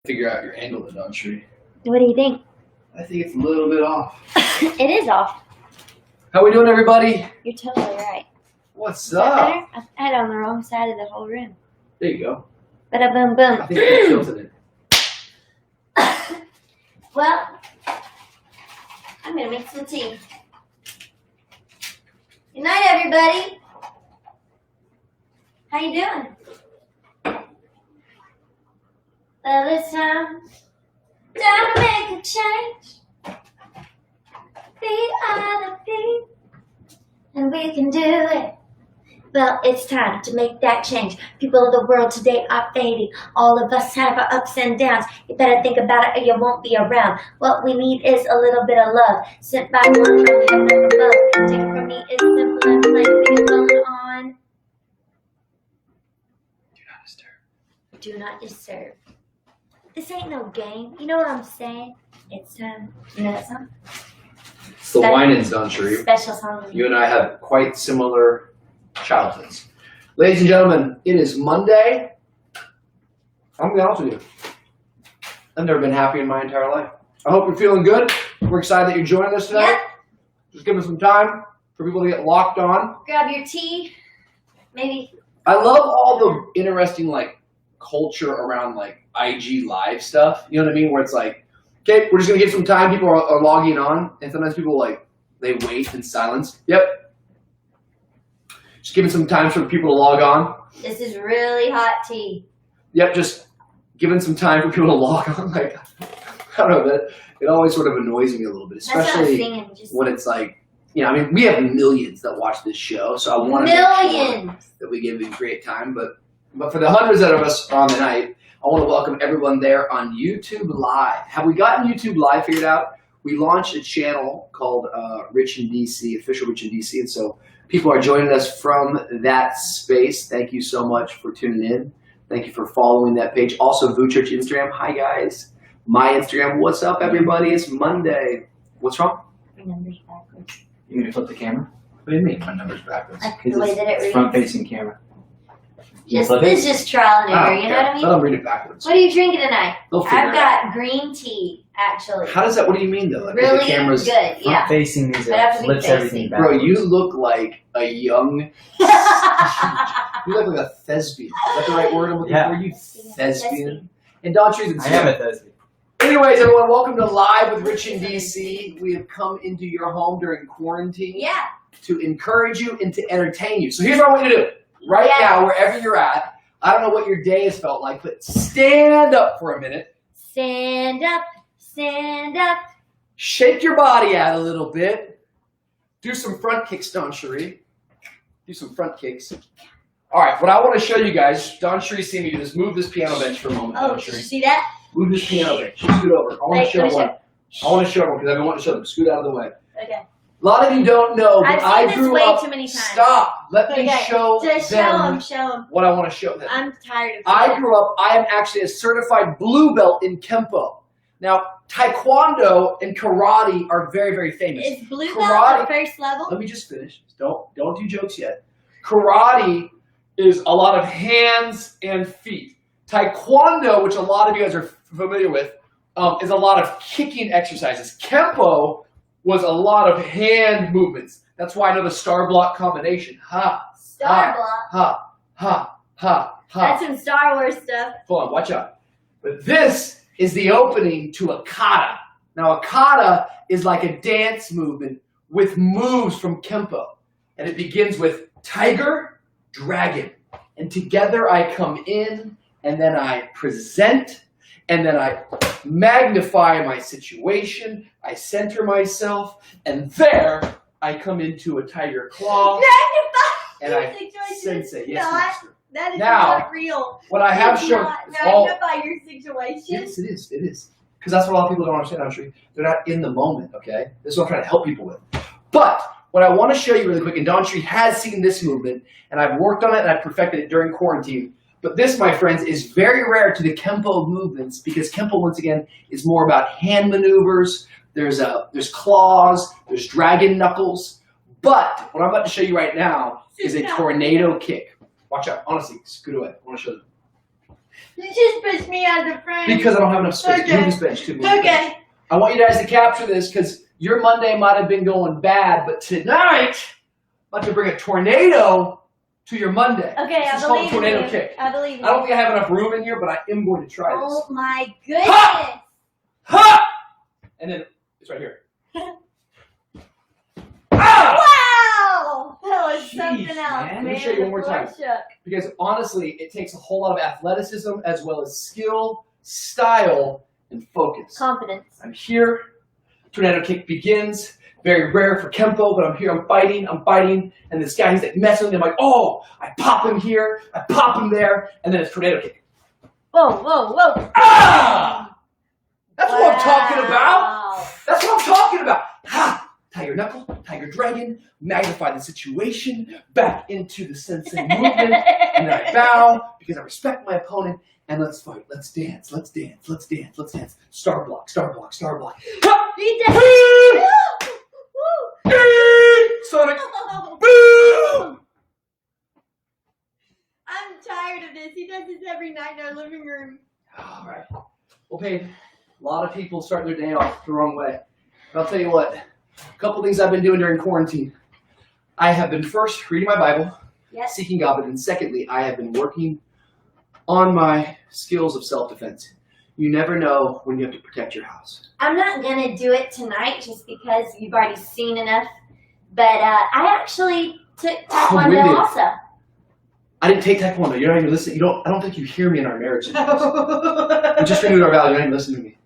Figure out your angle of the DawnCheré. What do you think? I think it's a little bit off. It is off. How we doing, everybody? You're totally right. What's Is that up? better? I had it on the wrong side of the whole room. There you go. Bada boom boom. I think I tilted it. Well, I'm gonna make some tea. Good night, everybody. How you doing? Well, it's time to make a change. We are the people, and we can do it. Well, it's time to make that change. People of the world today are fading. All of us have our ups and downs. You better think about it or you won't be around. What we need is a little bit of love, sent by one from heaven above. Take it from me, it's simple and plain. We are going on. Do not disturb. Do not disturb. This ain't no game. You know what I'm saying? It's time. You know that song? It's the Winans, DawnCheré. Special song. You and I have quite similar childhoods. Ladies and gentlemen, it is Monday. I'm going to be honest with you. I've never been happy in my entire life. I hope you're feeling good. We're excited that you're joining us tonight. Yep. Just give us some time for people to get locked on. Grab your tea. Maybe. I love all the interesting culture around IG live stuff. You know what I mean? Where it's like, okay, we're just gonna give some time. People are logging on, and sometimes people they wait in silence. Yep. Just giving some time for people to log on. This is really hot tea. Yep, just giving some time for people to log on. I don't know, that it always sort of annoys me a little bit, especially when it's we have millions that watch this show, so I want to make sure that we give them great time. But for the hundreds of us on the night, I want to welcome everyone there on YouTube Live. Have we gotten YouTube Live figured out? We launched a channel called Rich in DC, official Rich in DC, and so people are joining us from that space. Thank you so much for tuning in. Thank you for following that page. Also, Vu Church Instagram. Hi, guys. My Instagram. What's up, everybody? It's Monday. What's wrong? My number's backwards. You going to flip the camera? What do you mean? My number's backwards. The way that it reads. Front-facing camera. This is just trial and error, you know what I mean? Let them read it backwards. What are you drinking tonight? I've got green tea, actually. How does that? What do you mean though? Really the camera's good, yeah. Front-facing means But I have to it be flips facing. everything back. Bro, you look like a young. You look like a thespian. Is that the right word I'm looking for? You thespian. And DawnCheré's I am a thespian. Anyways, everyone, welcome to Live with Rich in DC. We have come into your home during quarantine. Yeah. To encourage you and to entertain you. So here's what I want you to do. Right now, wherever you're at, I don't know what your day has felt like, but stand up for a minute. Stand up, stand up. Shake your body out a little bit. Do some front kicks, DawnCheré. Do some front kicks. All right, what I want to show you guys, DawnCheré see me do this. Move this piano bench for a moment, Oh, did you DawnCheré. see that? Move this piano bench. Scoot over. I want to show one. I want to show one because I've been wanting to show them. Scoot out of the way. Okay. A lot of you don't know, but I've seen this way up. too many times. Stop. Let me show Just them show them. what I want to show them. I'm tired of I grew up, I am actually a certified blue belt in Kempo. Now, Taekwondo and karate are very, very famous. Is blue belt the first level? Let me just finish. Don't do jokes yet. Karate is a lot of hands and feet. Taekwondo, which a lot of you guys are familiar with, is a lot of kicking exercises. Kempo was a lot of hand movements. That's why I know the star block combination. Ha. Star block. Ha. Ha. Ha. Ha. That's some Star Wars stuff. Hold on, watch out. But this is the opening to a kata. Now, a kata is like a dance movement with moves from Kempo. And it begins with tiger, dragon. And together I come in, and then I present, and then I magnify my situation, I center myself, and there I come into a tiger claw. And I sensei. Yes, master. That is Now, not real. What I have shown is all. Magnify your situation. Yes, it is. It is. Because that's what a lot of people don't understand, actually. They're not in the moment, okay? This is what I'm trying to help people with. But what I want to show you really quick, and DawnCheré has seen this movement, and I've worked on it, and I've perfected it during quarantine. But this, my friends, is very rare to the Kempo movements because Kempo, once again, is more about hand maneuvers. There's claws, there's dragon knuckles. But what I'm about to show you right now is a tornado kick. Watch out. Honestly, scoot away. I want to show them. You just pushed me out of the frame. Because I don't have enough space. Okay. Move this bench too. Okay. I want you guys to capture this because your Monday might have been going bad, but tonight I'm about to bring a tornado to your Monday. Okay, this I is called believe tornado you. kick. I believe you. I don't think I have enough room in here, but I am going to try this. Oh my goodness. Ha! Ha! And then it's right here. Ah! Wow! That was something else, man. Let me show you one more time. Because honestly, it takes a whole lot of athleticism as well as skill, style, and focus. Confidence. I'm here. Tornado kick begins. Very rare for Kempo, but I'm here. I'm fighting. And this guy, he's like messing with me. I'm like, oh, I pop him here. I pop him there. And then it's tornado kick. Whoa, whoa, whoa. Ah! That's what I'm talking about. That's what I'm talking about. Ha! Tiger Knuckle, Tiger Dragon, magnify the situation, back into the sensei movement, and then I bow because I respect my opponent, and let's fight, let's dance. Star block. Ha! He did. Sonic, boom! I'm tired of this. He does this every night in our living room. All right. Well, Paige, a lot of people start their day off the wrong way. But I'll tell you what. A couple things I've been doing during quarantine. I have been first reading my Bible, seeking God, but then secondly, I have been working on my skills of self-defense. You never know when you have to protect your house. I'm not going to do it tonight just because you've already seen enough, but I actually took Taekwondo also. I didn't take Taekwondo. You're not even listening. I don't think you hear me in our marriage. We just renewed our vows. You're not even listening to me.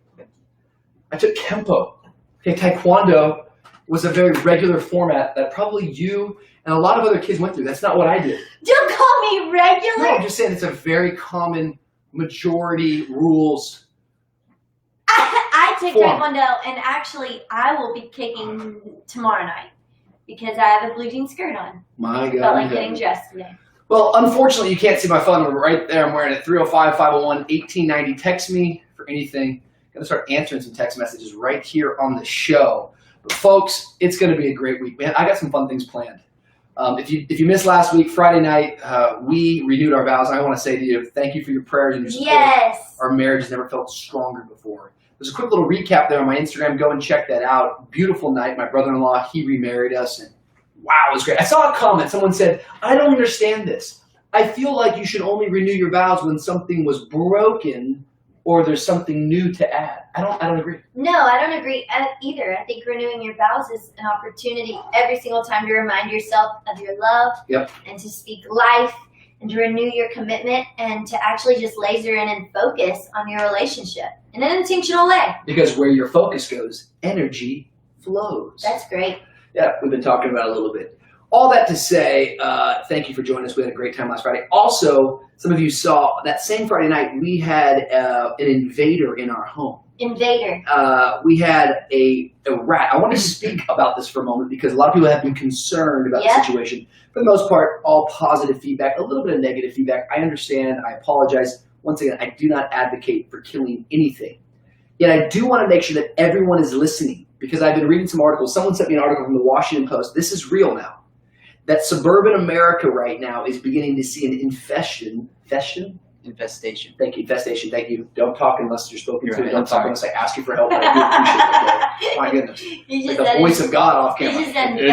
I took Kempo. Okay, Taekwondo was a very regular format that probably you and a lot of other kids went through. That's not what I did. Don't call me regular. No, I'm just saying it's a very common majority rules. I take Taekwondo, and actually I will be kicking tomorrow night because I have a blue jean skirt on. My God. Felt like getting dressed today. Well, unfortunately, you can't see my phone number right there. I'm wearing it. 305-501-1890. Text me for anything. I'm going to start answering some text messages right here on the show. But folks, it's going to be a great week, man. I got some fun things planned. If you missed last week, Friday night, we renewed our vows. I want to say to you, thank you for your prayers and your support. Yes. Our marriage has never felt stronger before. There's a quick little recap there on my Instagram. Go and check that out. Beautiful night. My brother-in-law, he remarried us, and wow, it was great. I saw a comment. Someone said, I don't understand this. I feel like you should only renew your vows when something was broken or there's something new to add. I don't agree. No, I don't agree either. I think renewing your vows is an opportunity every single time to remind yourself of your love and to speak life and to renew your commitment and to actually just laser in and focus on your relationship in an intentional way. Because where your focus goes, energy flows. That's great. Yeah, we've been talking about it a little bit. All that to say, thank you for joining us. We had a great time last Friday. Also, some of you saw that same Friday night, we had an invader in our home. Invader. We had a rat. I want to speak about this for a moment because a lot of people have been concerned about the situation. For the most part, all positive feedback, a little bit of negative feedback. I understand. I apologize. Once again, I do not advocate for killing anything. Yet I do want to make sure that everyone is listening because I've been reading some articles. Someone sent me an article from the Washington Post. This is real now. That suburban America right now is beginning to see an infestation. Infestation. Thank you. Infestation. Thank you. Don't talk unless you're spoken to. Don't talk unless I ask you for help. I do appreciate it. My goodness. Like the voice of God off camera.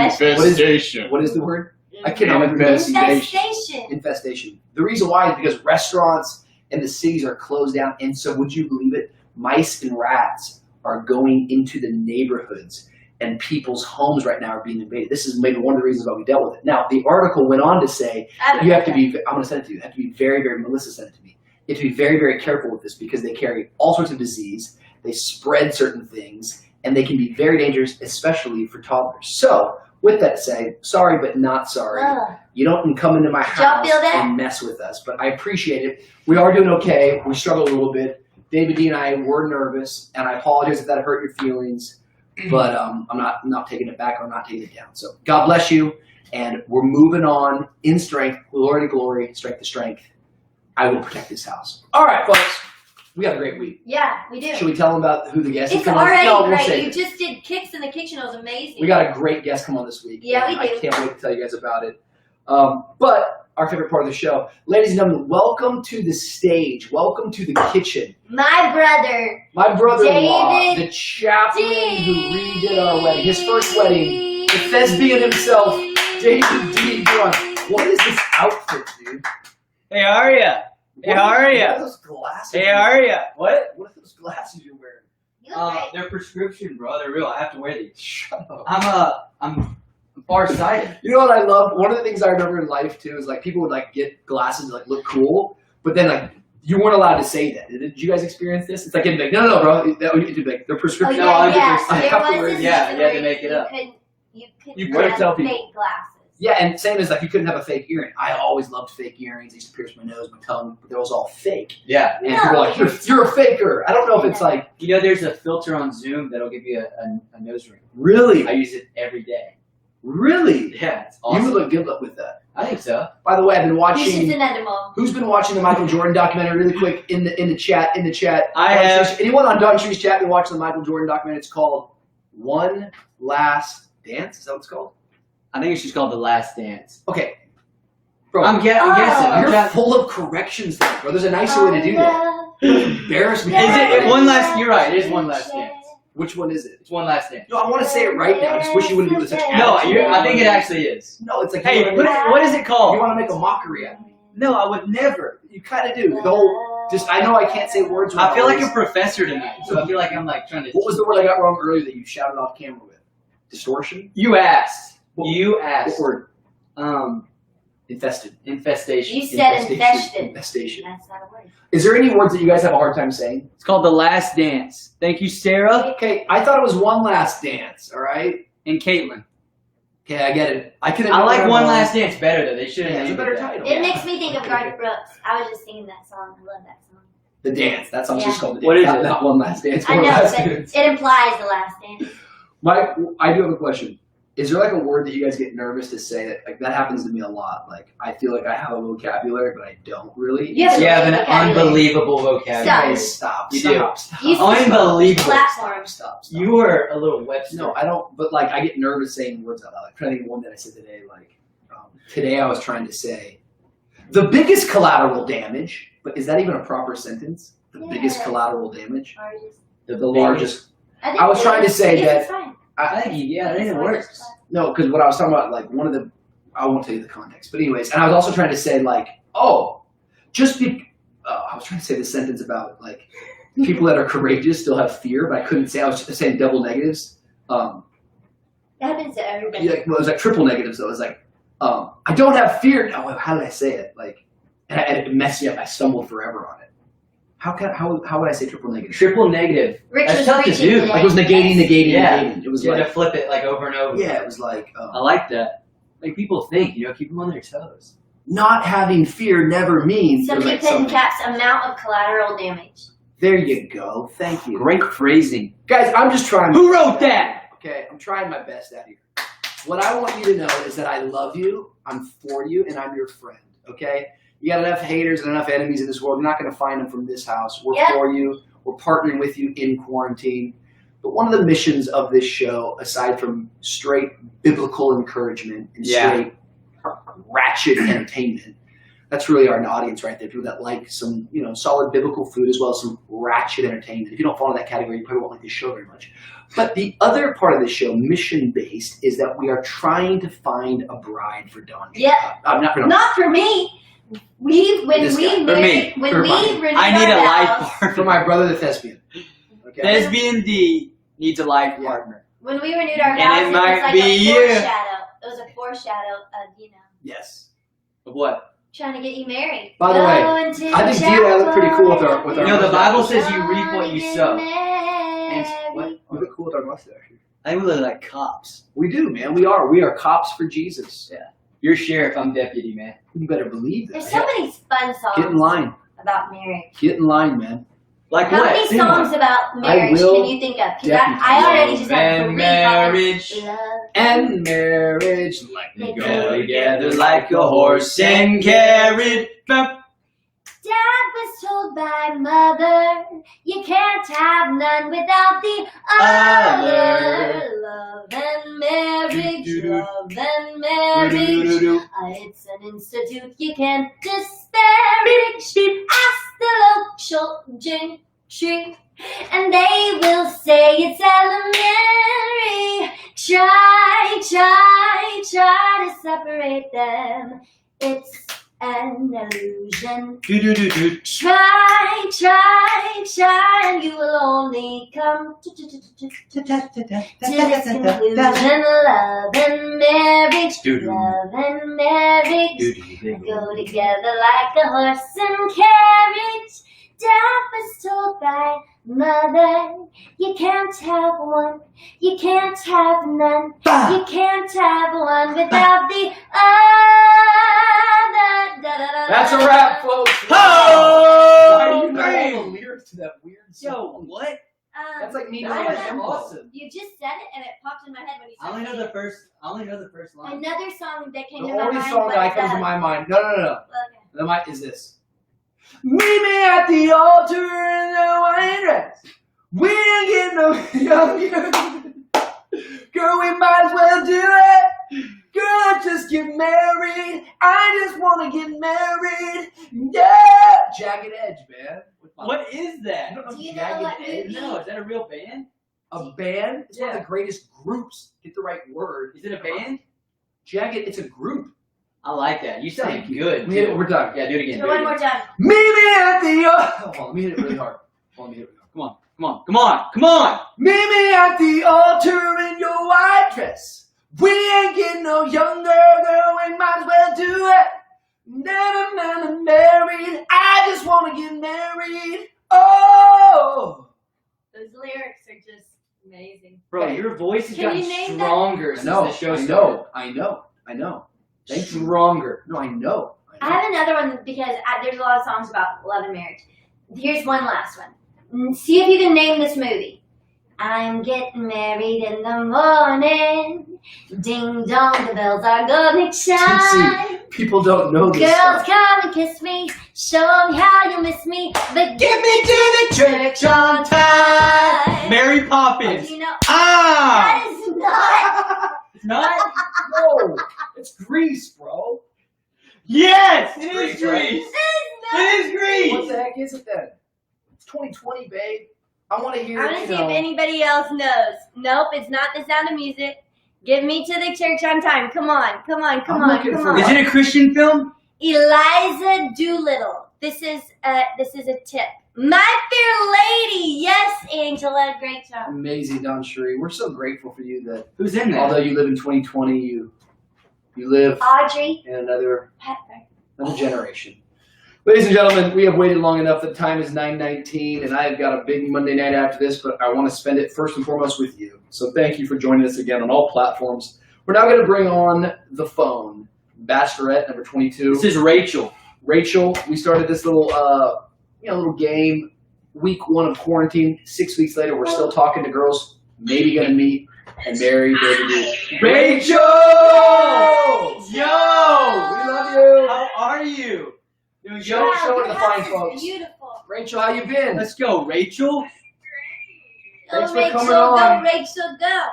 Infestation. What is the word? I cannot remember. Infestation. The reason why is because restaurants and the cities are closed down. And so would you believe it? Mice and rats are going into the neighborhoods. And people's homes right now are being invaded. This is maybe one of the reasons why we dealt with it. Now, the article went on to say that you have to be, I'm going to send it to you, you have to be very, very, Melissa sent it to me. You have to be very, very careful with this because they carry all sorts of disease, they spread certain things, and they can be very dangerous, especially for toddlers. So, with that said, sorry but not sorry. You don't come into my house and mess with us, but I appreciate it. We are doing okay. We struggled a little bit. David D and I were nervous, and I apologize if that hurt your feelings. But I'm not taking it back or I'm not taking it down. So God bless you, and we're moving on in strength, glory to glory, strength to strength. I will protect this house. All right, folks, we have a great week. Yeah, we do. Should we tell them about who the guest is? It's already great. You just did kicks in the kitchen. It was amazing. We got a great guest come on this week. Yeah, we do. I can't wait to tell you guys about it. But our favorite part of the show. Ladies and gentlemen, welcome to the stage. Welcome to the kitchen. My brother. My brother-in-law, David the chaplain who redid our wedding. His first wedding. The thespian himself, David D. What is this outfit, dude? Hey, how are ya? Hey, how are ya? What are those glasses? Hey, how are ya? What? What are those glasses you're wearing? You look great. They're prescription, bro. They're real. I have to wear these. Shut up. I'm farsighted. You know what I love? One of the things I remember in life too is like people would like get glasses to like look cool, but then like you weren't allowed to say that. Did you guys experience this? It's like it'd be like, no, bro. It'd be like, they're prescription. Oh, No, yeah, I there have to was wear a these. Yeah, you had to season make it where up. You You couldn't couldn't have tell people. fake glasses. Yeah, and same as like you couldn't have a fake earring. I always loved fake earrings. I used to pierce my nose, my tongue, but they was all fake. Yeah. And No, people were like, you're a faker. I don't know if it's like You know, there's a filter on Zoom that'll give you a nose ring. really, I use it every day. really. Yeah, it's awesome. You would look good with that. I think so. By the way, I've been He's just watching. an animal. Who's been watching the Michael Jordan documentary? Really quick in the chat. I have. Anyone on DawnCheré's chat been watching the Michael Jordan documentary? It's called One Last Dance. Is that what it's called? I think it's just called The Last Dance. Okay, bro. I'm guessing. You're full of corrections there, bro. There's a nicer way to do that. Embarrass me. Is it one last? You're right. It is One Last Dance. Which one is it? It's One Last Dance. No, I want to say it right now. I just wish you wouldn't do it such No, attitude. I think it actually is. No, it's like Hey, you wanna what is it called? you want to make a mockery out of me. No, I would never. You kind of do. The whole, just I know I can't say words. I feel like a always. professor tonight, so I feel like I'm like trying to. What was the word I got wrong earlier that you shouted off camera with? Distortion? You asked? What- You asked. What word? Infestation. You said infested. Infestation. That's not a word. Is there any words that you guys have a hard time saying? It's called The Last Dance. Thank you, Sarah Okay, I thought it was One Last Dance, all right? and Caitlin. Okay, I get it. I I like One Last Dance better though. They should have Yeah, it's a named better it that. title. It makes me think of Garth Brooks. I was just singing that song. I love that song. The Dance. That song's Yeah. just called The Dance. What is not, it? Not One Last Dance. I One know, Last but Dance. it implies the last dance. Mike, I do have a question. Is there like a word that you guys get nervous to say that like that happens to me a lot? Like I feel like I have a vocabulary, but I don't really. You have You have an vocabulary. unbelievable vocabulary. Guys, stop. You Stop. do. Stop. You Unbelievable. Platform. Stop. You are a little Webster. No, I don't. But like, I get nervous saying words out loud. I'm trying to think of one that I said today. Like, today I was trying to say the biggest collateral damage. But is that even a proper sentence? The biggest Yeah. collateral damage. Largest. The largest. think I was it trying to is. say Yes, that- it's fine. I think yeah, I think it works. No, because what I was talking about, like one of the, I won't tell you the context. But anyways, and I was also trying to say like, oh, just be. I was trying to say the sentence about like people that are courageous still have fear, but I couldn't say. I was just saying double negatives. That happens to everybody. Yeah, well, it was like triple negatives though. It was like, I don't have fear. No, how did I say it? Like, and it messed me up. I stumbled forever on it. How would I say triple negative? Triple negative. Rich That's was tough to preaching do. today. Like it was negating. Yeah. It was You had like, to flip it like over and over. yeah, it was like I like that. Like people think, keep them on their toes. not having fear never means. Somebody like put in something. caps amount of collateral damage. There you go. Thank you, Great phrasing. guys. I'm just trying. Who wrote that? Okay, I'm trying my best out here. What I want you to know is that I love you, I'm for you, and I'm your friend, okay? You got enough haters and enough enemies in this world. You're not going to find them from this house. We're Yep. for you. We're partnering with you in quarantine. But one of the missions of this show, aside from straight biblical encouragement and Yeah. straight ratchet entertainment, that's really our audience right there. People that like some, solid biblical food as well as some ratchet entertainment. If you don't fall in that category, you probably won't like this show very much. But the other part of the show, mission-based, is that we are trying to find a bride for Dawn. Yeah. Not for Dawn. Not for me. When This we guy. For me. married, when For we mine. renewed I need our a life vows, partner. For my brother, the thespian. Okay. Lesbian D needs a life Yeah. partner. when we renewed our And vows, it it was might like be a you. foreshadow. It was a foreshadow of, Yes. Of what? trying to get you married. By the way, Go into I think Dee and I look pretty cool with our The Bible says you chapel, reap what you get sow. married. And what? We look cool with our mustache. I think we look like cops. We do, man. We are. We are cops for Jesus. You're sheriff, I'm deputy, man. You better believe that. There's so many fun Get in songs line. about marriage. Get in line, man. Like How what? many Sing songs one. about marriage will can you think of? Because definitely. I already just have And 3 marriage. songs. Love. And marriage. We go together like a horse and carriage. Bump. Dad was told by Mother, you can't have none without the other. Love and marriage, love and marriage. It's an institute you can't disparage. Ask the local gentry, and they will say it's elementary. Try to separate them. It's an illusion. Try, and you will only come to this conclusion. Love and marriage, love and marriage go together like a horse and carriage. Dad was told by Mother, you can't have one, you can't have none, you can't have one without the other. That's a wrap, folks. Oh, you know all the lyrics to that weird song? Yo, what? That's like me. That's awesome. You just said it and it popped in my head when you said I only know the first line. Another song that came The to my only mind song was that comes to my mind. No. Okay. The mic is this. Meet me at the altar in the white dress. We ain't getting no younger. Girl, we might as well do it. Girl, let's just get married. I just want to get married. Yeah. Jagged Edge, man. What is that? Do you know what movie? No, is that a real band? A band? It's one of Yeah. the greatest groups. Get the right word. Is it a band? Jagged, it's a group. I like that. You sound Thank you. good. We're done. Yeah, do it again. Do it one more time. Meet me at the altar. Hold on, let me hit it really hard. Hold on, let me hit it really hard. Come on. Meet me at the altar in your white dress. We ain't getting no younger, girl. We might as well do it. Never married. I just want to get married. Oh. Those lyrics are just amazing. Bro, your voice has Can gotten you name stronger since the show started. I know. Thank you. Stronger. No, I know. I have another one because there's a lot of songs about love and marriage. Here's one last one. See if you can name this movie. I'm getting married in the morning. Ding dong, the bells are gonna chime. People don't know this Girls, stuff. come and kiss me. Show me how you miss me. But get me to the church on time. Mary Poppins. You know, Ah! that is not. It's not? No, it's Grease, bro. Yes! It is Grease, right? Grease! That It is Grease! What the heck is it then? It's 2020, babe. I want to hear. I'm gonna see if anybody else knows. Nope, it's not The Sound of Music. Get me to the church on time. Come on. Is it a Christian film? Eliza Doolittle. This is a tip. My Fair Lady. Yes, Angela. Great job. Amazing, DawnCheré. We're so grateful for you that Who's in there? although you live in 2020, you live Audrey in another Hepburn. generation. Ladies and gentlemen, we have waited long enough. The time is 9:19, and I've got a big Monday night after this, but I want to spend it first and foremost with you. So thank you for joining us again on all platforms. We're now going to bring on the phone, Bachelorette number 22. This is Rachel. Rachel, we started this little, little game. Week 1 of quarantine. 6 weeks later, we're still talking to girls, maybe going to meet and marry. Rachel! Yo! We love you. How are you? Doing Show good? it to the fine This is folks. beautiful. Rachel, how you been? Let's go, Rachel. Thanks Go, for Rachel, coming on. Go, Rachel, go.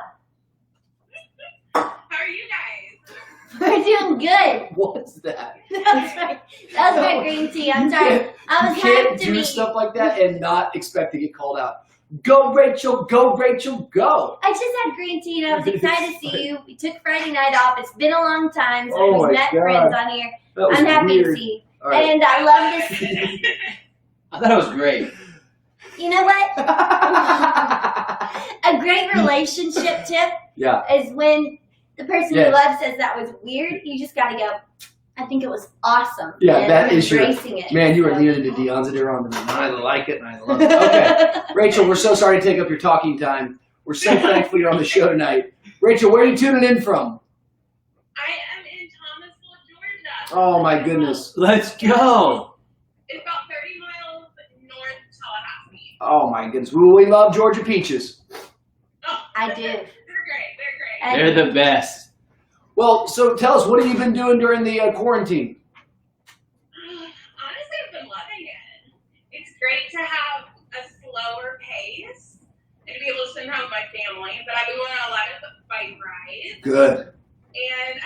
How are you guys? We're doing good. What's that? That's right. That was my green tea. I'm sorry. I was You can't hyped to do meet stuff like that and not expect to get called out. Go, Rachel, go, Rachel, go. I just had green tea and I was excited to see you. We took Friday night off. It's been a long time, so Oh we've my met God. friends on here. That was I'm happy weird. to see you. All right. And I love this. I thought it was great. You know what? A great relationship tip Yeah. is when the person Yes. you love says that was weird. You just got to go, I think it was awesome. Yeah, and that is your- embracing it. Man, you are So- leaning into Dion's ear on the I like it and I love it. Okay. Rachel, we're so sorry to take up your talking time. We're so thankful you're on the show tonight. Rachel, where are you tuning in from? I am in Thomasville, Georgia. Oh my goodness. Let's go. It's about 30 miles north of Tallahassee. Oh my goodness. We love Georgia peaches. Oh, I do. They're great. They're great. And- They're the best. Well, so tell us, what have you been doing during the quarantine? Honestly, I've been loving it. family, but I've been going on a lot of bike rides. Good. And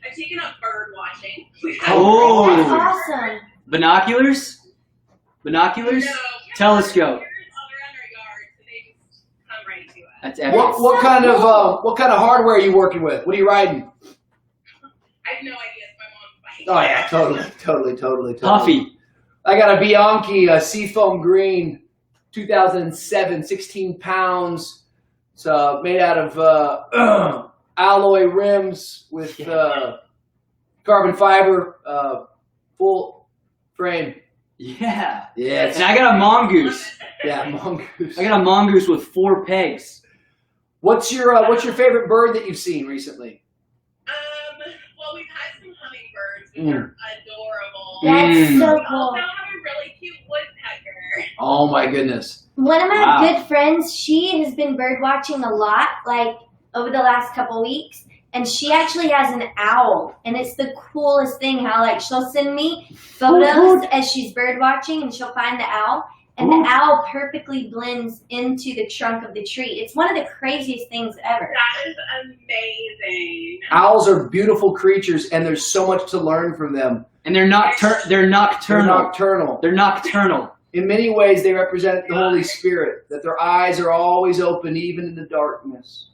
I've taken up bird watching. Oh. That's awesome. Binoculars? Binoculars? No, Telescope. birds around our yard, so they just come right to us. That's epic. What kind of hardware are you working with? What are you riding? I have no idea. It's my mom's bike. Oh yeah, totally. Puffy. I got a Bianchi, a Seafoam Green, 2007, 16 pounds. It's made out of alloy rims with carbon fiber, full frame. Yeah. Yeah. And I got a mongoose. Yeah, mongoose. I got a mongoose with 4 pegs. What's your favorite bird that you've seen recently? Well, we've had some hummingbirds, and they're adorable. That's so We cool. also have a really cute woodpecker. Oh my goodness. One of my Wow. good friends, she has been bird watching a lot, like over the last couple weeks, and she actually has an owl, and it's the coolest thing how like she'll send me photos as she's bird watching, and she'll find the owl, and the owl perfectly blends into the trunk of the tree. It's one of the craziest things ever. That is amazing. Owls are beautiful creatures, and there's so much to learn from them. And they're nocturnal. They're nocturnal. They're nocturnal. In many ways, they represent the Holy Spirit, that their eyes are always open, even in the darkness.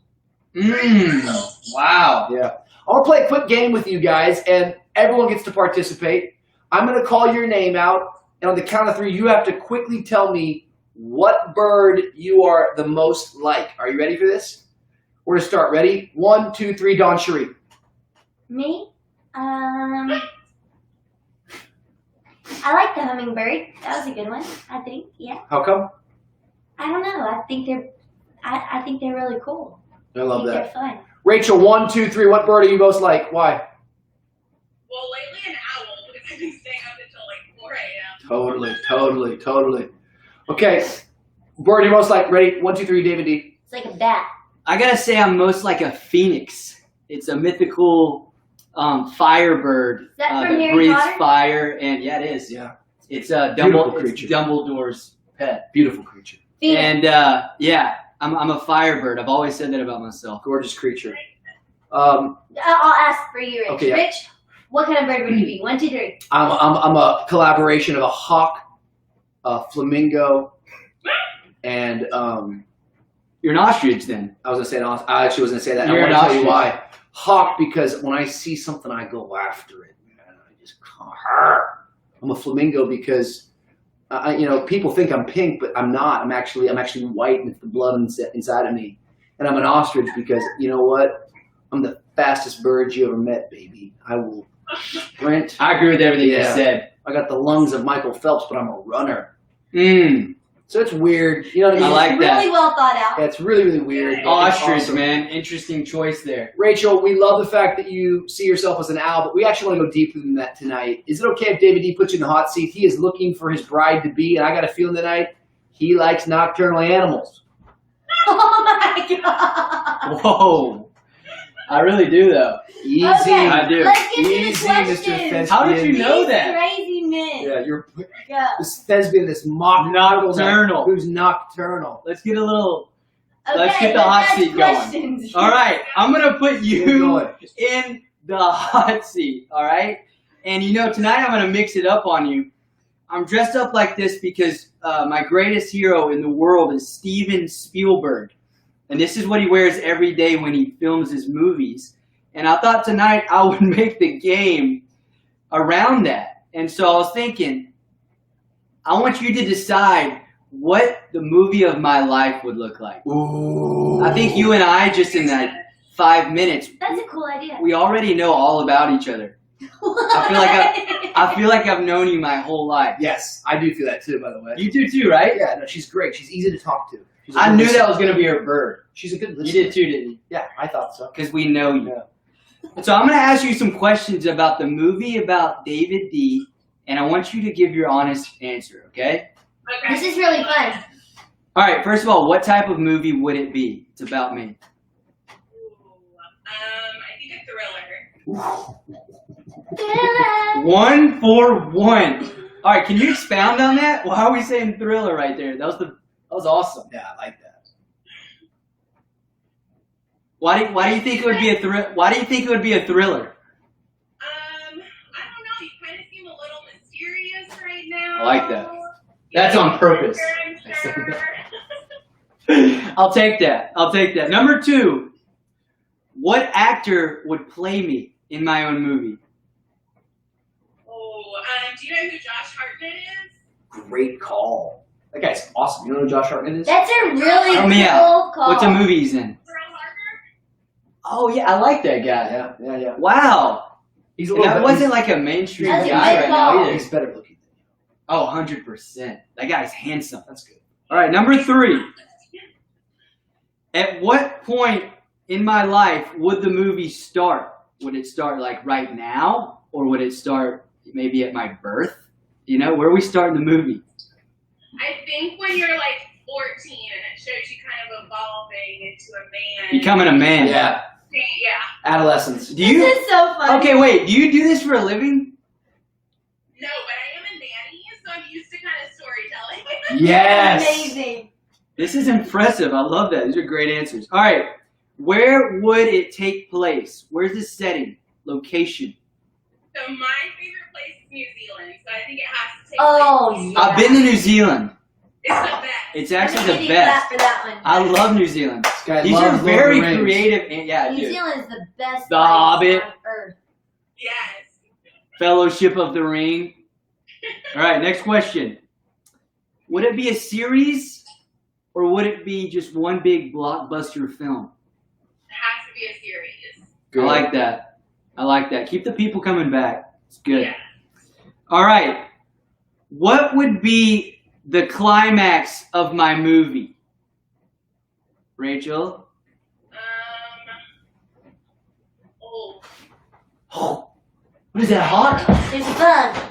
Wow. Yeah. I want to play a quick game with you guys, and everyone gets to participate. I'm going to call your name out, and on the count of 3, you have to quickly tell me what bird you are the most like. Are you ready for this? We're going to start. Ready? 1, 2, 3, DawnCheré. Me? I like the hummingbird. That was a good one, I think. Yeah. How come? I don't know. I think they're really cool. I love think that. They're fun. Rachel, 1, 2, 3, what bird are you most like? Why? Well, lately an owl, because I've been staying up until like 4 a.m. Totally. Okay. Bird you most like. Ready? 1, 2, 3, David D. It's like a bat. I gotta say I'm most like a phoenix. It's a mythical firebird Is that from Harry breathes Potter? fire, and yeah, it is. Yeah. It's Beautiful it's creature. Dumbledore's pet. Beautiful creature. Phoenix. And yeah, I'm a firebird. I've always said that about myself. Gorgeous creature. I'll ask for you, Rich. Okay, yeah. Rich, what kind of bird would you be? 1, 2, 3. I'm a collaboration of a hawk, a flamingo, and You're an ostrich then. I was gonna say I actually was gonna say that. You're I want an to tell you ostrich. why. Hawk, because when I see something, I go after it. Man, I just I'm a flamingo because people think I'm pink, but I'm not. I'm actually white, and it's the blood inside of me. And I'm an ostrich because you know what? I'm the fastest bird you ever met, baby. I will sprint. I agree with everything you Yeah. said. I got the lungs of Michael Phelps, but I'm a runner. So it's weird. You know what I mean? I like that. Really well thought out. Yeah, it's really, really weird. but it's Ostrich, awesome. man. Interesting choice there. Rachel, we love the fact that you see yourself as an owl, but we actually want to go deeper than that tonight. Is it okay if David D puts you in the hot seat? He is looking for his bride-to-be, and I got a feeling tonight he likes nocturnal animals. Oh my god. Whoa. I really do, though. Easy. Okay, I do. let's get to the Easy, questions. Mr. Thespian. How did you know These that? crazy men. Yeah, you're Go. this thespian, this mock Nocturnal. who's nocturnal. Let's get a little. Okay, Let's get the hot ask seat going. questions. All right, I'm gonna put Keep you going. in the hot seat. All right, and tonight I'm gonna mix it up on you. I'm dressed up like this because my greatest hero in the world is Steven Spielberg, and this is what he wears every day when he films his movies. And I thought tonight I would make the game around that. And so I was thinking, I want you to decide what the movie of my life would look like. Ooh. I think you and I, just in that 5 minutes, That's a cool idea. we already know all about each other. I feel like I've known you my whole life. Yes, I do feel that too, by the way. You do too, right? Yeah, no, she's great. She's easy to talk to. She's a I good knew listener. that was going to be her bird. She's a good You listener. did too, didn't you? Yeah, I thought so. Because we know you. Yeah. So I'm going to ask you some questions about the movie about David D, and I want you to give your honest answer, okay? Okay. This is really fun. All right, first of all, what type of movie would it be? It's about me. I think a thriller. Thriller. 1 for 1. All right, can you expound on that? Why are we saying thriller right there? That was awesome. Yeah, I like that. Why do you think it would be a Why do you think it would be a thriller? I don't know. You kind of seem a little mysterious right now. I like that. That's on purpose. I'm sure. I'll take that. I'll take that. Number 2. What actor would play me in my own movie? Oh, do you know who Josh Hartnett is? Great call. That guy's awesome. You know who Josh Hartnett is? That's a really Help me cool out. call. What's a movie he's in? Pearl Harbor? Oh yeah, I like that guy. Yeah. Wow. He's a And little that bit, wasn't like a mainstream That's a guy good right call. now either. he's better looking. Oh, 100%. That guy's handsome. That's good. All right, number 3. At what point in my life would the movie start? Would it start like right now, or would it start maybe at my birth? You know, where we start in the movie? I think when you're like 14 and it shows you kind of evolving into a man. Becoming a man. Yeah. Yeah. Adolescence. Do you? This is so fun. Okay, wait. Do you do this for a living? No, but I am a nanny, so I'm used to kind of storytelling. Yes. Amazing. This is impressive. I love that. These are great answers. All right. Where would it take place? Where's the setting? Location? So my favorite place is New Zealand, so I think it has to take Oh, place. yeah. I've been to New Zealand. It's the best. It's I'm actually gonna the give you that best. for that one. I love New Zealand. This guy These loves are Lord of very the Rings. creative. And, yeah, New dude. Zealand is the best The place Hobbit. on earth. Yes. Fellowship of the Ring. All right, next question. Would it be a series, or would it be just one big blockbuster film? It has to be a series. Good. I like that. I like that. Keep the people coming back. It's good. Yeah. All right. What would be the climax of my movie? Rachel? Oh. Oh, what is that, hot? There's a bug.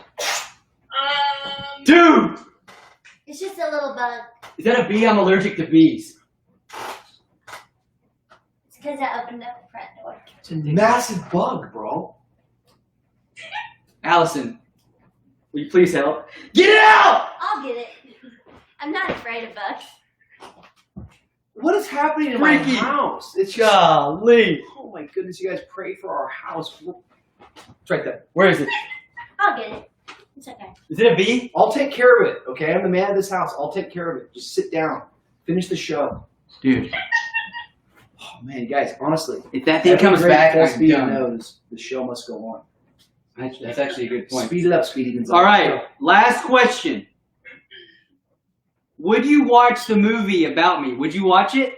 Dude! It's just a little bug. Is that a bee? I'm allergic to bees. It's because I opened up the front door. It's a massive bug, bro. Allison, will you please help? Get it out! I'll get it. I'm not afraid of bugs. What is happening in Freaky. my house? It's just, Golly. oh my goodness, you guys pray for our house. It's right there. Where is it? I'll get it. It's okay. Is it a bee? I'll take care of it, okay? I'm the man of this house. I'll take care of it. Just sit down. Finish the show. Dude, Oh man, guys, honestly. if that thing every comes great back, I'm thespian done. knows the show must go on. That's actually a good point. Speed it up, Speedy Gonzales. All right, last question. Would you watch the movie about me? Would you watch it?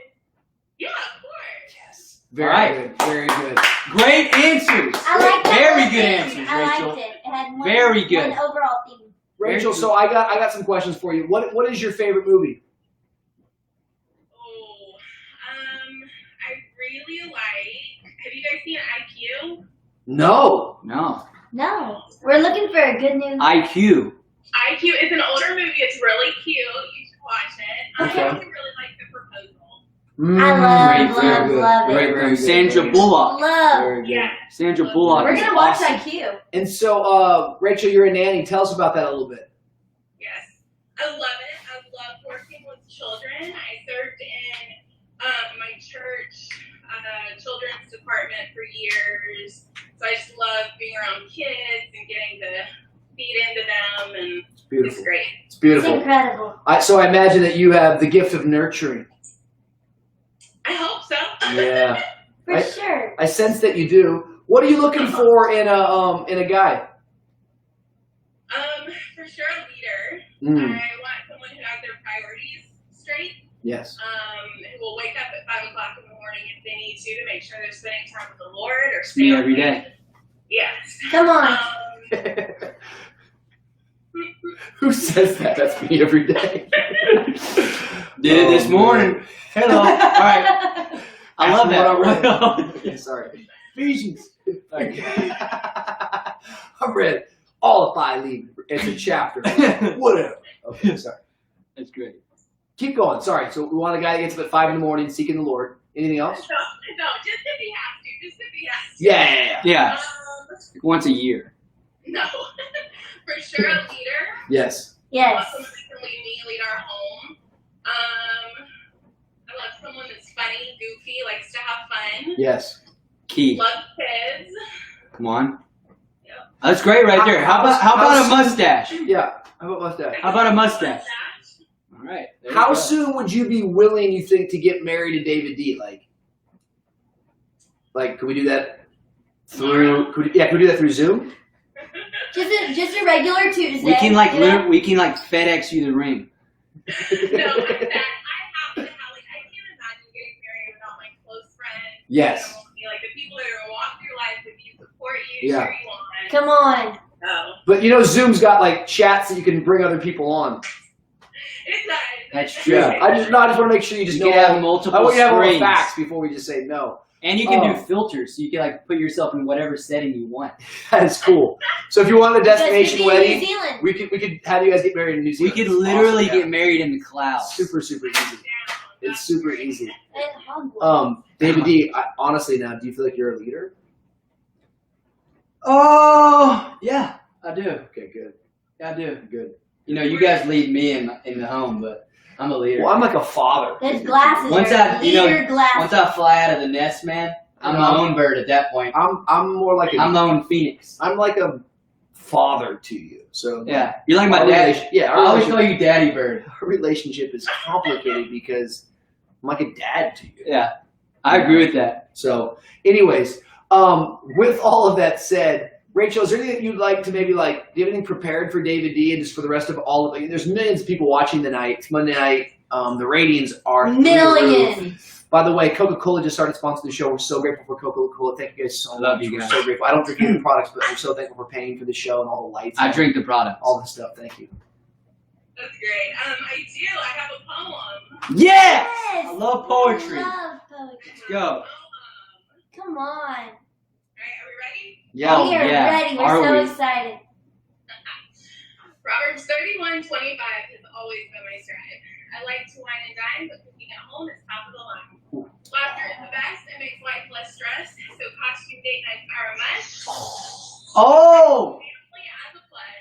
Yeah, of course. Yes. Very All right. good. Very good. Great answers. I like that Very whole good thing. answers, I Rachel. liked it. It had one, Very good. one overall theme. Rachel, so I got some questions for you. What is your favorite movie? Oh, I really like. Have you guys seen IQ? No. No. No. We're looking for a good news. IQ. IQ is an older movie. It's really cute. You should watch it. Okay. I actually really like The Proposal. Great, love it. Very good. Sandra Very good. Bullock. Love. Very good. Yeah. Sandra Bullock We're is gonna watch awesome. IQ. And so, Rachel, you're a nanny. Tell us about that a little bit. Yes. I love it. I love working with children. I served in my church children's department for years. So I just love being around kids and getting to feed into them, and It's beautiful. it's great. It's It's beautiful. incredible. So I imagine that you have the gift of nurturing. I hope so. Yeah. For sure. I sense that you do. What are you looking for in a guy? For sure a leader. Mm, I want someone who has their priorities straight. yes. Who will wake up at 5 o'clock in the morning if they need to make sure they're spending time with the Lord or It's me stay every awake. day. Yes. Come on. Who says that? That's me every day. Did it this morning. Hello. All right. I love After that. what I read. Okay, sorry. Ephesians. Okay. I read all of Philemon. It's a chapter. Whatever. Okay, sorry. That's great. Keep going. Sorry. So we want a guy that gets up at 5 in the morning seeking the Lord. Anything else? No, just if he has to. Just if he has to. Yeah. Yeah. Once a year. No. For sure a leader. Yes. Yes. Someone that can lead our home. I love someone that's funny, goofy, like likes to have fun. Yes. Key. Love kids. Come on. Yep. That's great right there. How about a mustache? Yeah. How about mustache? How about a mustache? All right. How soon would you be willing, you think, to get married to David D? Like, could we do that through? Could we do that through Zoom? Just a regular Tuesday. We can FedEx you the ring. No, like that. I have to have, I can't imagine getting married without my close friends. Yes. Like the people that are gonna walk through life with you, support you, Yeah. cheer you on. Come on. No. But Zoom's got like chats that you can bring other people on. It does. That's true. Yeah. I just want to make sure you just You can have multiple I want you to have all the screens. facts before we just say no. And you can do filters, so you can put yourself in whatever setting you want. That is cool. So if you want a destination wedding, New Zealand. we could have you guys get married in New Zealand. We could literally get married in the clouds. super easy. It's super easy. And Hogwarts. David D, honestly now, do you feel like you're a leader? Oh, yeah, I do. Okay, good. I do. Good. You guys lead me in the home, but I'm a leader. Well, I'm like a father. Those glasses Once are I glasses. fly out of the nest, man, I'm my own bird at that point. I'm more like I'm my own phoenix. I'm like a father to you. So Yeah, you're like my our dad. relation- yeah, I always call you daddy bird. our relationship is complicated because I'm like a dad to you. Yeah, I agree with that. So, anyways, with all of that said, Rachel, is there anything that you'd like to maybe do you have anything prepared for David D and just for the rest of all of there's millions of people watching tonight. It's Monday night. The ratings are through the roof. Millions. By the way, Coca-Cola just started sponsoring the show. We're so grateful for Coca-Cola. Thank you guys so much. Love you We're guys. so grateful. I don't drink any products, but we're so thankful for paying for the show and all the lights. I and drink the product. all the stuff. Thank you. That's great. I do. I have a poem. Yes! Yes. I love poetry. I love poetry. Let's go. Come on. Alright, are we ready? Yeah, we are yeah. ready. We're Are so we? excited. Proverbs 31:25 has always been my stride. I like to wine and dine, but cooking at home is top of the line. Laughter is the best. It makes life less stress. So costume date nights are a must. Oh! Family as a plus.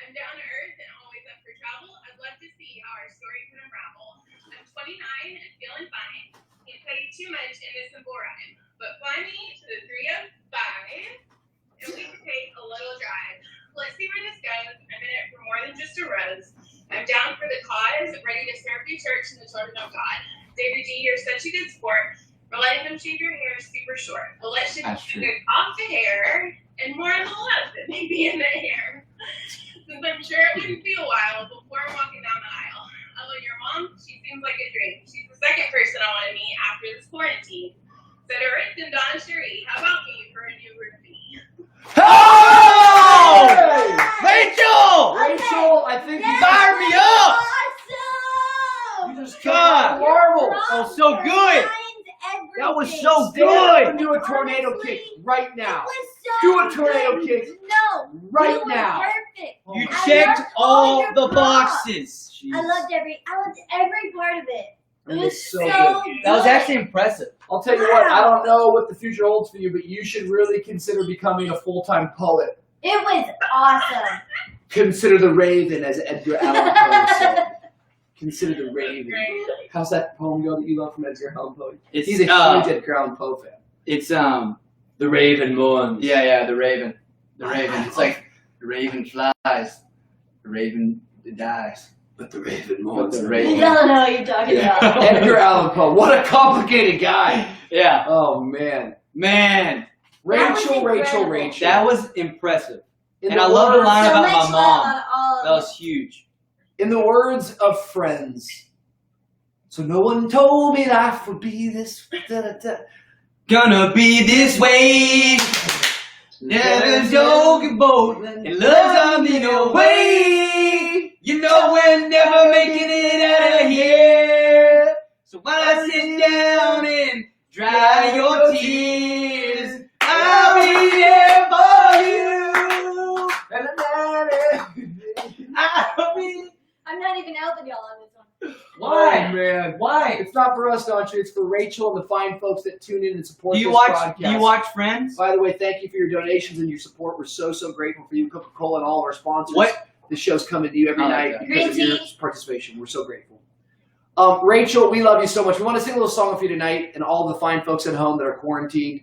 I'm down to earth and always up for travel. I'd love to see how our story can unravel. I'm 29 and feeling fine. Can't tell you too much in this simple rhyme. But fly me to the 305 and we can take a little drive. Let's see where this goes. I'm in it for more than just a rose. I'm down for the cause, ready to serve your church and the children of God. David G, you're such a good sport. For letting them shave your hair super short. But let's just get off the hair and more on the left than maybe in the hair. Since I'm sure it wouldn't be a while before I'm walking down the aisle. I love your mom. She seems like a dream. She's the second person I want to meet after this quarantine. Said Earth and DawnCheré, how about me for a new routine? Oh! Hey! Rachel! Rachel, I think you fired me up! Awesome! You just God! marveled. Oh, so good! That was so Stand up and good! do a tornado kick right now. It was so Do a tornado good. kick No, right it was now. perfect. You I checked loved all all your the props. boxes. I loved every part of it. It was so good. good. That was actually impressive. I'll tell you what, I don't know what the future holds for you, but you should really consider becoming a full-time poet. It was awesome. Consider the Raven, as Edgar Allan Poe said. Consider the Raven. How's that poem go that you love from Edgar Allan Poe? It's, He's a huge Edgar Allan Poe fan. It's The Raven mourns. yeah, the Raven. The Raven. It's like the Raven flies, the Raven dies. But the Raven But mourns. the You Raven. don't know what you're talking about. Edgar Allan Poe. What a complicated guy. Yeah. Oh, man. Man, Rachel. that was impressive. In And the I love the words- line So about much my love mom. on all of That was huge. In the words of Friends. So no one told me life would be this. Gonna be this way. There's no boat and love's on the way. You know we're never making it out of here. So while I sit down and dry your tears, I'll be there for you. I'll be. I'm not even helping y'all on this one. Why? Oh, man. Why? It's not for us, DawnCheré. It's for Rachel and the fine folks that tune in and support Do you this watch? broadcast. Do you watch Friends? By the way, thank you for your donations and your support. We're so grateful for you, Coca-Cola, and all of our sponsors. What? This show's coming to you every I like night that. because of Green your tea. participation. We're so grateful. Rachel, we love you so much. We want to sing a little song for you tonight, and all the fine folks at home that are quarantined.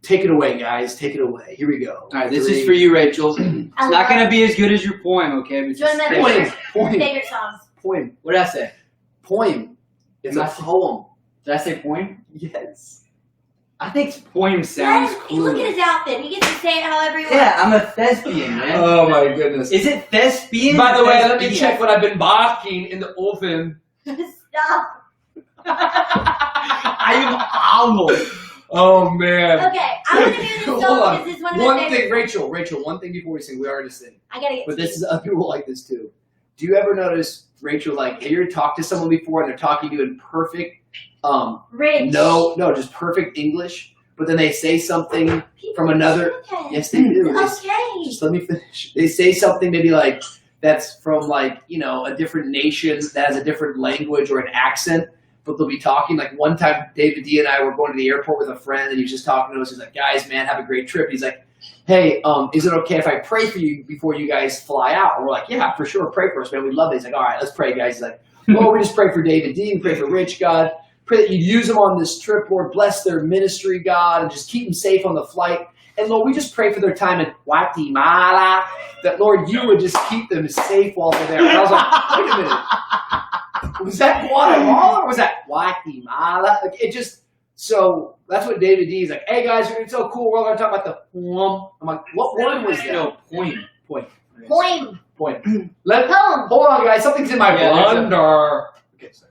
Take it away, guys. Take it away. Here we go. All right, this is for you, Rachel. It's not going to be as good as your poem, okay? But Join my favorite songs. Poem. What did I say? Poem. It's a poem. Did I say poem? Yes. I think poem sounds cool. Look at his outfit. He gets to say it however he wants. Yeah, I'm a thespian, man. Oh my goodness. Is it thespian? By the way, let me check what I've been baking in the oven. Stop. I am almost. Oh man. Okay, I want to hear this song because it's one of my One favorites. thing, Rachel, one thing before we sing, we already sing. I gotta get But this is, other people like this too. Do you ever notice, Rachel, like, have you ever talked to someone before and they're talking to you in perfect, rich. no, just perfect English, but then they say something from another, yes they do. Okay. Just let me finish. They say something maybe like, that's from like, you know, a different nation that has a different language or an accent, but they'll be talking. Like one time, David D and I were going to the airport with a friend and he was just talking to us. He's like, guys, man, have a great trip. He's like, hey, is it okay if I pray for you before you guys fly out? And we're like, yeah, for sure. Pray for us, man. We love it. He's like, all right, let's pray, guys. He's like, well, we just pray for David D. We pray for Rich, God. Pray that you use them on this trip, Lord. Bless their ministry, God, and just keep them safe on the flight. And Lord, we just pray for their time in Guatemala, that Lord, you would just keep them safe while they're there. And I was like, wait a minute. Was that Guatemala or was that Guatemala? Like, it just, so that's what David D is like, hey guys, you're so cool. We're going to talk about the poem. I'm like, what word was that? No, point. Poem. Point. Poem. Hold on, guys. Something's in my blender. Okay, sorry.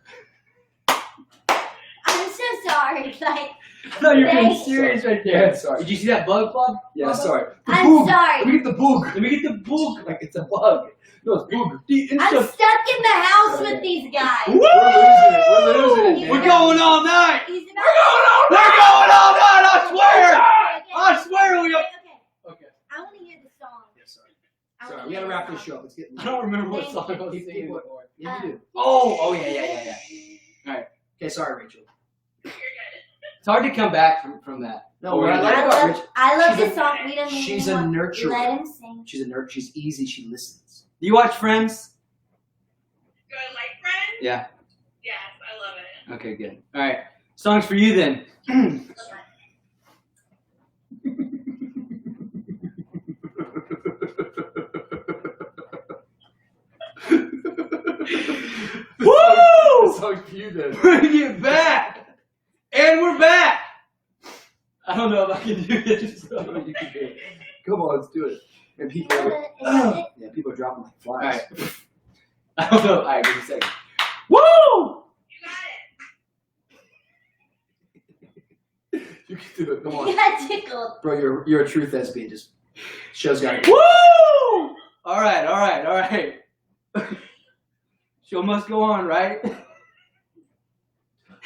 I'm so sorry. Like, No, you're being Thanks. serious right there. Yeah, sorry. Did you see that bug club? Yeah, sorry. The I'm boog. sorry. Let me get the boog. Let me get the book. Like it's a bug. No, it's boog. I'm stuck in the house with these guys. Woo! We're losing it. We're Man. going all night. He's about We're going all night. I swear. Okay, I swear we are. okay. Okay. I want to hear the song. Yeah, sorry, we gotta wrap this show up. Let's get. I don't remember what song I was Keep singing going. before. Yeah, you do. Oh yeah. All right. Okay, sorry, Rachel. You're good. It's hard to come back from that. No, what I like I about love, Rachel, I love she's this a- song. We don't need she's a anymore. nurturer. Let him sing. she's a nerd. She's easy. She listens. Do you watch Friends? Do I like Friends? Yeah. Yes, I love it. Okay, good. All right. Songs for you then. Woo! So cute. Then. Bring it back! And we're back! I don't know if I can do this. You can do it. Come on, let's do it. And people, yeah, people are dropping like flies. Alright. I don't know. Alright, give me a second. Woo! You got it. You can do it. Come on, You got tickled. bro. You're a true thespian. Just show's got it. Woo! Alright. Show must go on, right?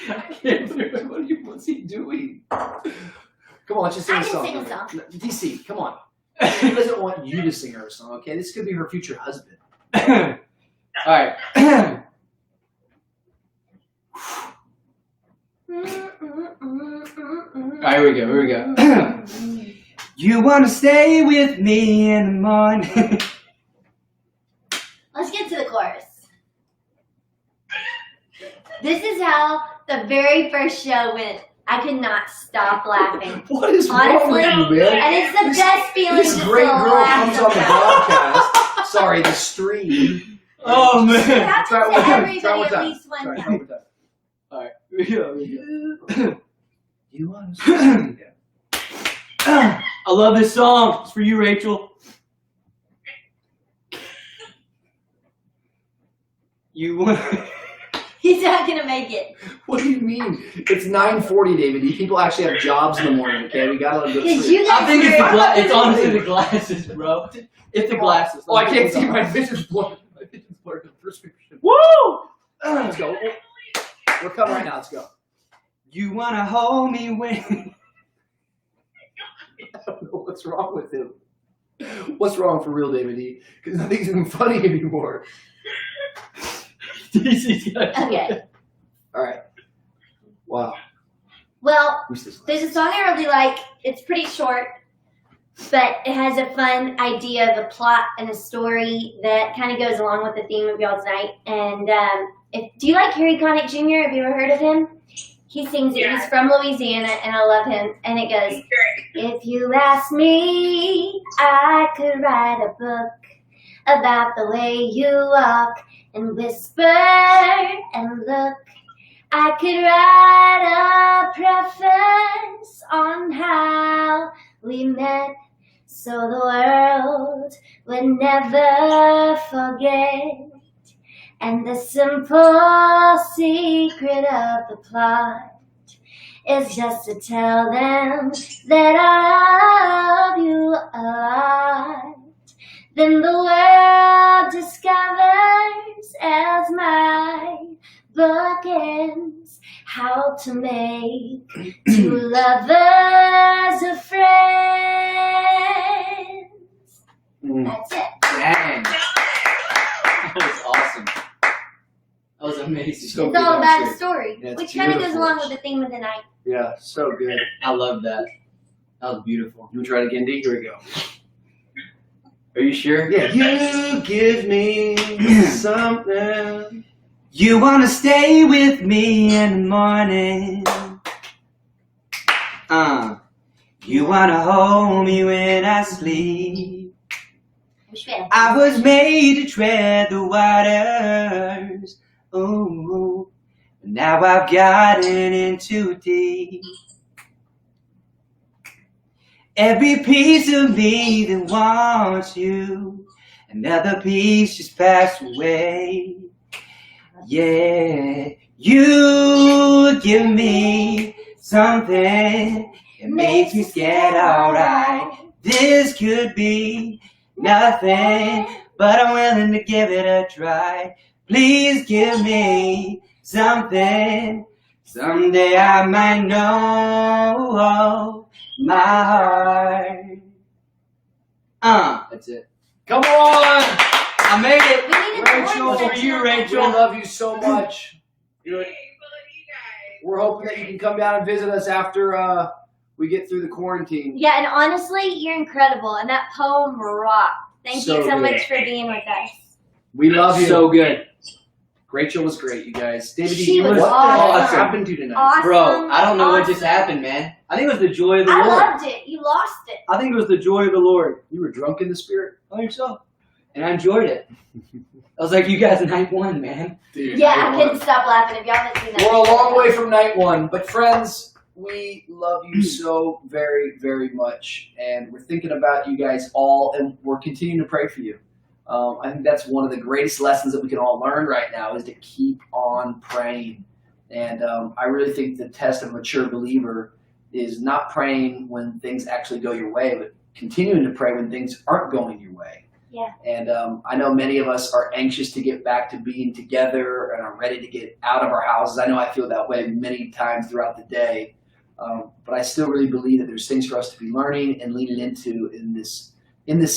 I can't do it. What's he doing? Come on, let's just sing I a can song. sing a song. No, DC, come on. She doesn't want you to sing her a song, okay? This could be her future husband. Alright. Alright, here we go. You wanna stay with me in the morning? Let's get to the chorus. This is how the very first show went. I could not stop laughing. What is wrong Honestly, with you, man? and it's the best feeling. This just great to girl laugh comes on the about. broadcast. Sorry, the stream. Oh You man. have Try to it say one time. everybody Try it one at time. least one Sorry, time. Alright, here we go. You want to sing? I love this song. It's for you, Rachel. You want? He's not gonna make it. What do you mean? It's 9:40, David. These people actually have jobs in the morning. Okay, we gotta let them go to Because sleep. you guys I think it's were- it's honestly the glasses, bro. It's the glasses. Oh, I can't see my vision's blurred. My vision's blurred. The prescription. Woo! Let's go. We're coming right now. Let's go. You wanna hold me when? I don't know what's wrong with him. What's wrong for real, David E? Because nothing's even funny anymore. Okay. All right. Wow. Well, Who's this? there's a song I really like. It's pretty short, but it has a fun idea of a plot and a story that kind of goes along with the theme of y'all's night. And Do you like Harry Connick Jr.? Have you ever heard of him? He sings it. Yeah. He's from Louisiana, and I love him. And it goes, if you ask me, I could write a book about the way you walk and whisper and look. I could write a preface on how we met, so the world would never forget. And the simple secret of the plot is just to tell them that I love you a lot. Then the world discovers as my book ends how to make two lovers a friends. That's it. Dang. That was awesome. That was amazing. So It's all about the story, Yeah, it's which kind of goes beautiful. along with the theme of the night. Yeah, so good. I love that. That was beautiful. You want to try it again, D? Here we go. Are you sure? Yeah. You give me something. You wanna stay with me in the morning. You wanna hold me when I sleep. I was made to tread the waters. Ooh, now I've gotten in too deep. Every piece of me that wants you, another piece just passed away. Yeah, you give me something, it makes me scared, alright. This could be nothing, but I'm willing to give it a try. Please give me something, someday I might know my heart. That's it. Come on! I made it. We needed the Rachel, horn for section you, on that. Rachel. We love you so much. Hey, full of you guys. We're hoping that you can come down and visit us after we get through the quarantine. Yeah, and honestly, you're incredible, and that poem rocked. Thank So you so good. much for being with us. We love you. So good. Rachel was great, you guys. David, She you was what the awesome. heck happened to you tonight? Awesome. Bro, I don't know what just awesome. happened, man. I think it was the joy of the I Lord. loved it. You lost it. I think it was the joy of the Lord. You were drunk in the spirit? I think so. And I enjoyed it. I was like, you guys in night one, man. Dude, Yeah, night I one. couldn't stop laughing if y'all hadn't seen that. We're a long way from night one, but friends, we love you so very, very much, and we're thinking about you guys all, and we're continuing to pray for you. I think that's one of the greatest lessons that we can all learn right now is to keep on praying. And I really think the test of a mature believer is not praying when things actually go your way, but continuing to pray when things aren't going your way. Yeah. And I know many of us are anxious to get back to being together and are ready to get out of our houses. I know I feel that way many times throughout the day. But I still really believe that there's things for us to be learning and leaning into in this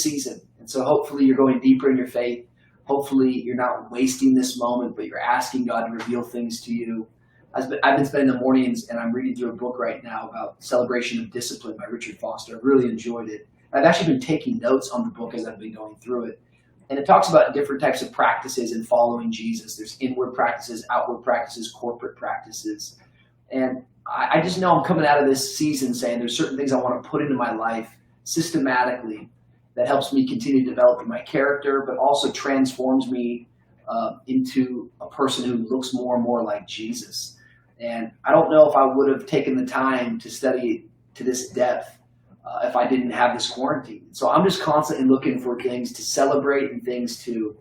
season. And so hopefully you're going deeper in your faith. Hopefully you're not wasting this moment, but you're asking God to reveal things to you. I've been spending the mornings, and I'm reading through a book right now about Celebration of Discipline by Richard Foster. I've really enjoyed it. I've actually been taking notes on the book as I've been going through it. And it talks about different types of practices in following Jesus. There's inward practices, outward practices, corporate practices. And I just know I'm coming out of this season saying there's certain things I want to put into my life systematically that helps me continue developing my character, but also transforms me into a person who looks more and more like Jesus. And I don't know if I would have taken the time to study to this depth if I didn't have this quarantine. So I'm just constantly looking for things to celebrate and things to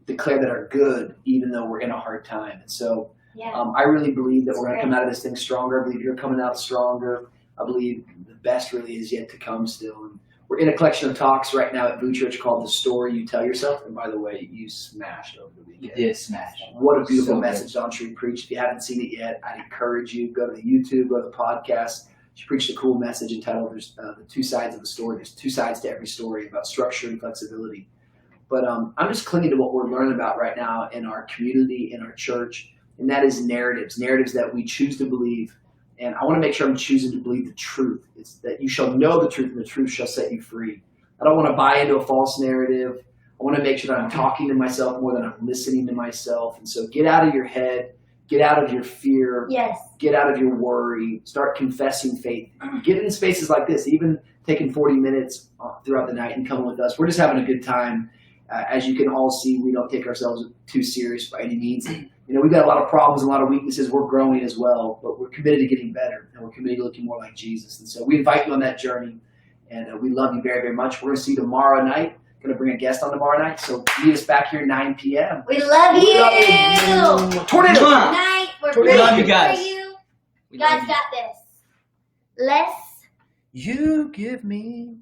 declare that are good, even though we're in a hard time. And so Yeah. I really believe that we're going to come out of this thing stronger. I believe you're coming out stronger. I believe the best really is yet to come still. And we're in a collection of talks right now at Blue Church called The Story You Tell Yourself. And by the way, you smashed over the weekend. You did smash. What a beautiful So good. message DawnCheré preached. If you haven't seen it yet, I'd encourage you, go to the YouTube, go to the podcast. She preached a cool message entitled There's the Two Sides of the Story. There's two sides to every story about structure and flexibility. But I'm just clinging to what we're learning about right now in our community, in our church, and that is narratives that we choose to believe. And I want to make sure I'm choosing to believe the truth. It's that you shall know the truth, and the truth shall set you free. I don't want to buy into a false narrative. I want to make sure that I'm talking to myself more than I'm listening to myself. And so get out of your head, get out of your fear, Yes. get out of your worry, start confessing faith. Get in spaces like this, even taking 40 minutes throughout the night and coming with us. We're just having a good time. As you can all see, we don't take ourselves too serious by any means. We've got a lot of problems and a lot of weaknesses. We're growing as well, but we're committed to getting better, and we're committed to looking more like Jesus. And so we invite you on that journey, and we love you very, very much. We're going to see you tomorrow night. Going to bring a guest on tomorrow night, so meet us back here 9 p.m. We love you. Tornado. Good night. We're praying love you guys. for you. God's got this. Less. You give me